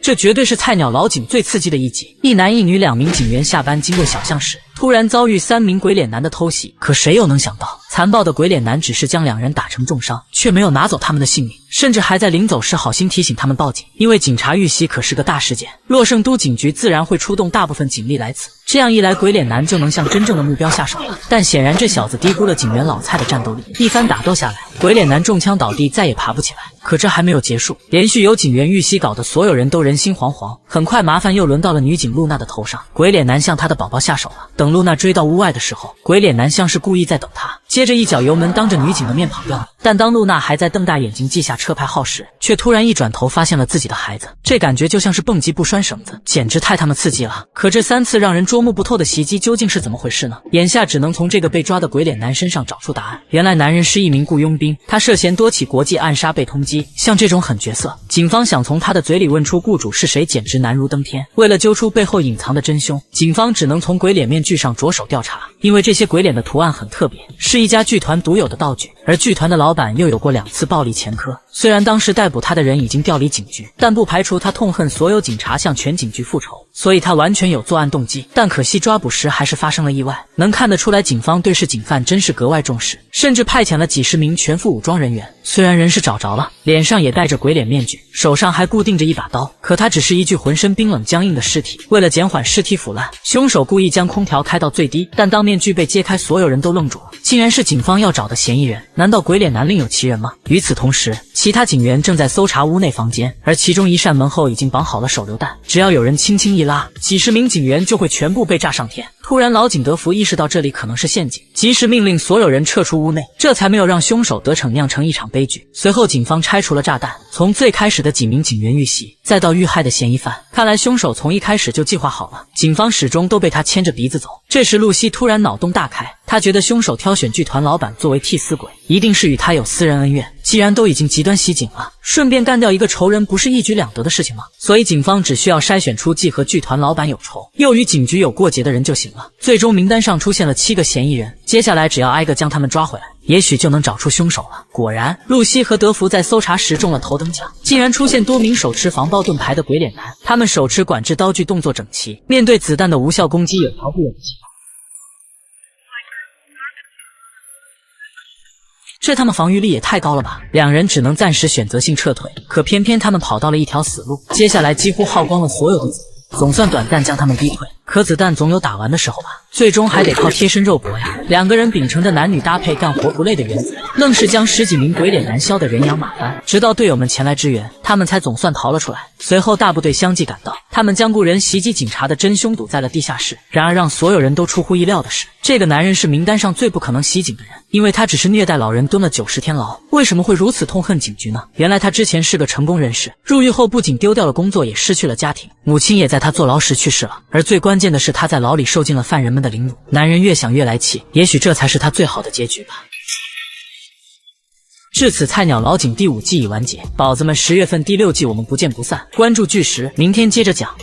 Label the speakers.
Speaker 1: 這絕對是菜鳥老警最刺激的一集。一男一女2名警員下班經過小巷時，突然遭遇3名鬼臉男的偷袭。可谁又能想到，殘暴的鬼臉男只是将2人打成重傷，却没有拿走他们的性命，甚至還在临走時好心提醒他們報警，因為警察遇襲可是個大事件，洛聖都警局自然會出動大部分警力來此。這樣一來，鬼臉男就能向真正的目標下手了。但顯然這小子低估了警員老蔡的戰鬥力，一番打鬥下來，鬼臉男中槍倒地，再也爬不起來。可這還沒有結束，連續有警員遇襲，搞得所有人都人心惶惶。很快麻煩又輪到了女警露娜的頭上，鬼臉男向她的寶寶下手了。等露娜追到屋外的时候，鬼臉男像是故意在等她，接着一腳油門當着女警的面跑掉了。但當露娜還在瞪大眼睛記下車牌號時，却突然一轉頭發現了自己的孩子，這感覺就像是蹦極不拴繩子，簡直太他媽刺激了。可這3次讓人捉摸不透的襲擊究竟是怎麼回事呢？眼下只能從這個被抓的鬼臉男身上找出答案。原來男人是一名僱傭兵，他涉嫌多起國際暗殺被通緝，像這種狠角色，警方想從他的嘴裡問出雇主是誰，簡直難如登天。為了揪出背後隱藏的真兇，警方只能從鬼臉面具上着手調查，因為這些鬼臉的圖案很特別，是一家劇團獨有的道具，而劇團的老板又有過2次暴力前科。雖然當時逮捕他的人已經調離警局，但不排除他痛恨所有警察向全警局復仇，所以他完全有作案動機。但可惜抓捕時還是發生了意外，能看得出來警方對市警犯真是格外重視，甚至派遣了幾十名全副武裝人員。雖然人是找着了，臉上也戴着鬼臉面具，手上還固定着一把刀，可他只是一具渾身冰冷僵硬的屍體。為了減緩屍體腐爛，兇手故意將空調開到最低，但當面具被揭開，所有人都愣住了，竟然是警方要找的嫌疑人。難道鬼臉男另有其人嗎？與此同時，其他警員正在搜查屋內房間，而其中一扇門後已經綁好了手榴彈，只要有人輕輕一拉，幾十名警員就會全部被炸上天。突然老警德福意識到這裡可能是陷阱，及時命令所有人撤出屋內，這才沒有讓兇手得逞，釀成一場悲劇。隨後警方拆除了炸彈，從最開始的幾名警員遇襲，再到遇害的嫌疑犯，看來兇手從一開始就計劃好了，警方始終都被他牽着鼻子走。這時露西突然腦洞大開，他覺得兇手挑選劇團老板作為替死鬼，一定是與他有私人恩怨，既然都已經極端襲警了，順便幹掉一個仇人不是一舉兩得的事情嗎？所以警方只需要篩選出既和劇团老板有仇又與警局有過節的人就行了。最終名單上出現了7個嫌疑人，接下來只要挨個將他們抓回來，也許就能找出兇手了。果然，露西和德福在搜查時中了頭等獎，竟然出現多名手持防爆盾牌的鬼臉男，他們手持管制刀具，動作整齊，面对子彈的無效攻擊有條不紊的計劃。這他們防禦力也太高了吧！2人只能暫時選擇性撤退，可偏偏他們跑到了一條死路，接下來幾乎耗光了所有的子彈，總算短暫將他們逼退。可子彈總有打完的時候吧，最終還得靠貼身肉搏呀。2個人秉承着男女搭配幹活不累的原則，愣是將10幾名鬼臉男削得人仰馬翻，直到隊友們前來支援，他們才總算逃了出來。隨後大部隊相繼趕到，他們將雇人襲擊警察的真兇堵在了地下室。然而讓所有人都出乎意料的是，這個男人是名單上最不可能襲警的人，因為他只是虐待老人蹲了90天牢，為什麼會如此痛恨警局呢？原來他之前是個成功人士，入獄後不僅丟掉了工作，也失去了家庭，母親也在他坐牢時去世了。而最關鍵的是，他在牢裡受盡了犯人們的凌辱。男人越想越来氣，也許這才是他最好的結局吧。至此，菜鳥老警第5季已完結，寶子們10月份第6季我們不見不散，關注巨石，明天接着講。